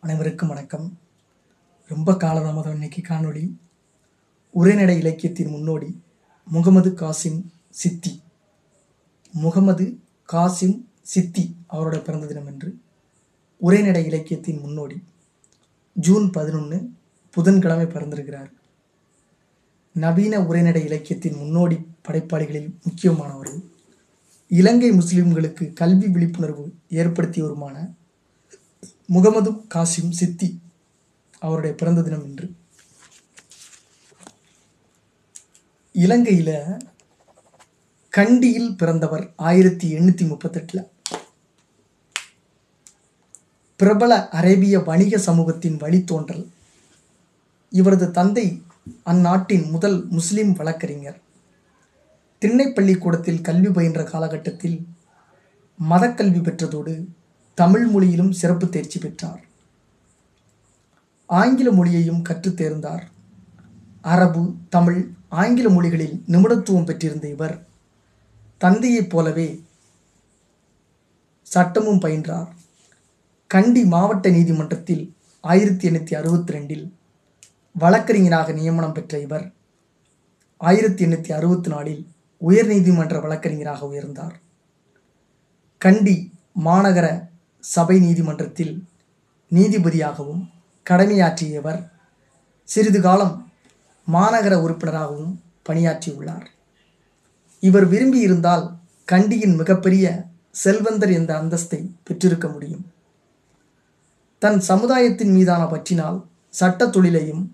அனைவருக்கும் வணக்கம். ரொம்ப காலதாமதம் இன்னைக்கு காணொளி. உரைநடை இலக்கியத்தின் முன்னோடி முகமது காசிம் சித்தி. முகமது காசிம் சித்தி அவரோட பிறந்த தினம் என்று உரைநடை இலக்கியத்தின் முன்னோடி ஜூன் 11 புதன்கிழமை பிறந்திருக்கிறார். நவீன உரைநடை இலக்கியத்தின் முன்னோடி படைப்பாளிகளில் முக்கியமானவரும் இலங்கை முஸ்லிம்களுக்கு கல்வி விழிப்புணர்வு ஏற்படுத்தியவருமான முகமது காசிம் சித்தி அவருடைய பிறந்த தினம் இன்று. இலங்கையில் கண்டியில் பிறந்தவர் 1838. பிரபல அரேபிய வணிக சமூகத்தின் வழித்தோன்றல். இவரது தந்தை அந்நாட்டின் முதல் முஸ்லிம் வழக்கறிஞர். திண்ணைப்பள்ளிக்கூடத்தில் கல்வி பயின்ற காலகட்டத்தில் மதக்கல்வி பெற்றதோடு தமிழ் மொழியிலும் சிறப்பு தேர்ச்சி பெற்றார். ஆங்கில மொழியையும் கற்றுத் தேர்ந்தார். அரபு, தமிழ், ஆங்கில மொழிகளில் நிபுணத்துவம் பெற்றிருந்த இவர் தந்தையைப் போலவே சட்டமும் பயின்றார். கண்டி மாவட்ட நீதிமன்றத்தில் 1862 வழக்கறிஞராக நியமனம் பெற்ற இவர் 1864 உயர் நீதிமன்ற வழக்கறிஞராக உயர்ந்தார். கண்டி மாநகர சபை நீதிமன்றத்தில் நீதிபதியாகவும் கடமையாற்றியவர் சிறிது காலம் மாநகர உறுப்பினராகவும் பணியாற்றியுள்ளார். இவர் விரும்பியிருந்தால் கண்டியின் மிகப்பெரிய செல்வந்தர் என்ற அந்தஸ்தை பெற்றிருக்க முடியும். தன் சமுதாயத்தின் மீதான பற்றினால் சட்ட தொழிலையும்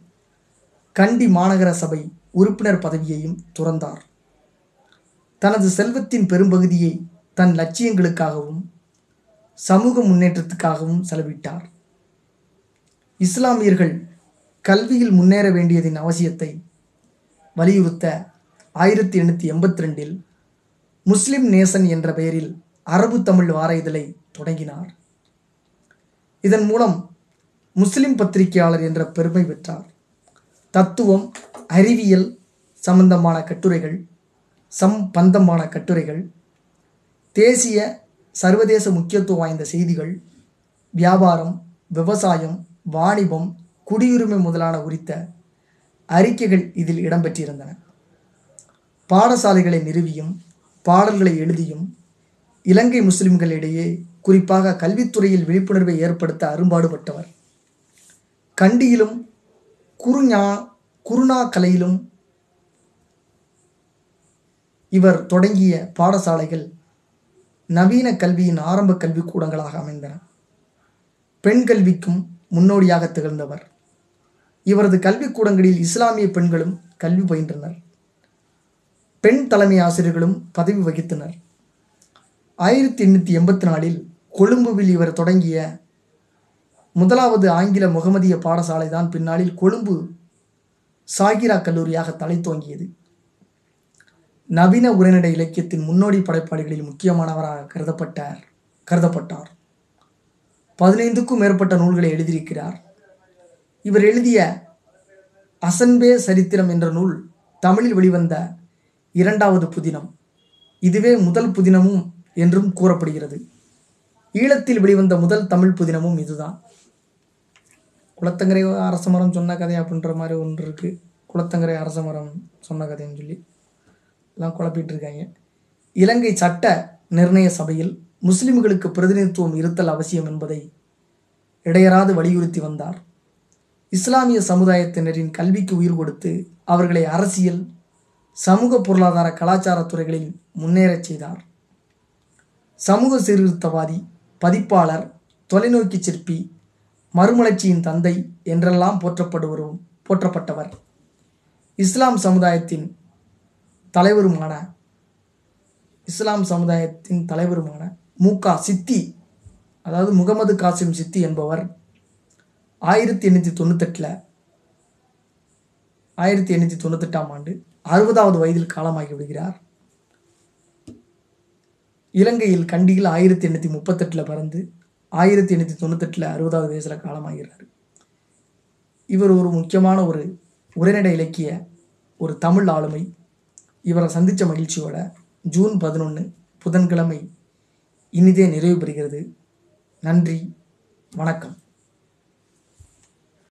கண்டி மாநகர சபை உறுப்பினர் பதவியையும் துறந்தார். தனது செல்வத்தின் பெரும்பகுதியை தன் லட்சியங்களுக்காகவும் சமூக முன்னேற்றத்துக்காகவும் செலவிட்டார். இஸ்லாமியர்கள் கல்வியில் முன்னேற வேண்டியதின் அவசியத்தை வலியுறுத்த 1882 முஸ்லிம் நேசன் என்ற பெயரில் அரபு தமிழ் வார இதழை தொடங்கினார். இதன் மூலம் முஸ்லிம் பத்திரிகையாளர் என்ற பெருமை பெற்றார். தத்துவம், அறிவியல் சம்பந்தமான கட்டுரைகள், தேசிய சர்வதேச முக்கியத்துவம் வாய்ந்த செய்திகள், வியாபாரம், விவசாயம், வாணிபம், குடியுரிமை முதலான குறித்த அறிக்கைகள் இதில் இடம்பெற்றிருந்தன. பாடசாலைகளை நிறுவியும் பாடல்களை எழுதியும் இலங்கை முஸ்லிம்களிடையே குறிப்பாக கல்வித்துறையில் விழிப்புணர்வை ஏற்படுத்த அரும்பாடுபட்டவர். கண்டியிலும் குருணா கலையிலும் இவர் தொடங்கிய பாடசாலைகள் நவீன கல்வியின் ஆரம்ப கல்விக்கூடங்களாக அமைந்தன. பெண் கல்விக்கும் முன்னோடியாக திகழ்ந்தவர். இவரது கல்விக்கூடங்களில் இஸ்லாமிய பெண்களும் கல்வி பயின்றனர். பெண் தலைமை ஆசிரியர்களும் பதவி வகித்தனர். 1884 கொழும்புவில் இவர் தொடங்கிய முதலாவது ஆங்கில முகமதிய பாடசாலை தான் பின்னாளில் கொழும்பு சாகிரா கல்லூரியாக தலை தோங்கியது. நவீன உரைநடை இலக்கியத்தின் முன்னோடி படைப்பாளிகளில் முக்கியமானவராக கருதப்பட்டார். 15க்கும் மேற்பட்ட நூல்களை எழுதியிருக்கிறார். இவர் எழுதிய அசன்பே சரித்திரம் என்ற நூல் தமிழில் வெளிவந்த 2வது புதினம். இதுவே முதல் புதினமும் என்றும் கூறப்படுகிறது. ஈழத்தில் வெளிவந்த முதல் தமிழ் புதினமும் இதுதான். குளத்தங்கரை அரசமரம் சொன்ன கதை அப்படின்ற மாதிரி ஒன்று இருக்குது. குளத்தங்கரை அரசமரம் சொன்ன கதைன்னு சொல்லி எல்லாம் குழப்பிட்டு இருக்காங்க. இலங்கை சட்ட நிர்ணய சபையில் முஸ்லிம்களுக்கு பிரதிநிதித்துவம் இருத்தல் அவசியம் என்பதை இடையராது வலியுறுத்தி வந்தார். இஸ்லாமிய சமுதாயத்தினரின் கல்விக்கு உயிர் கொடுத்து அவர்களை அரசியல், சமூக, பொருளாதார, கலாச்சார துறைகளில் முன்னேறச் செய்தார். சமூக சீர்திருத்தவாதி, பதிப்பாளர், தொலைநோக்கி சிற்பி, மறுமலர்ச்சியின் தந்தை என்றெல்லாம் போற்றப்பட்டவர். இஸ்லாம் சமுதாயத்தின் தலைவருமான முகா சித்தி, அதாவது முகமது காசிம் சித்தி என்பவர் 1898 ஆண்டு 60வது வயதில் காலமாகி விடுகிறார். இலங்கையில் கண்டியில் 1838 பிறந்து 1898 60வது வயசுல காலமாகிறார். இவர் ஒரு முக்கியமான ஒரு உரைநடை இலக்கிய ஒரு தமிழ் ஆளுமை. இவரை சந்தித்த மகிழ்ச்சியோட ஜூன் 11 புதன்கிழமை இனிதே நிறைவு பெறுகிறது. நன்றி, வணக்கம்.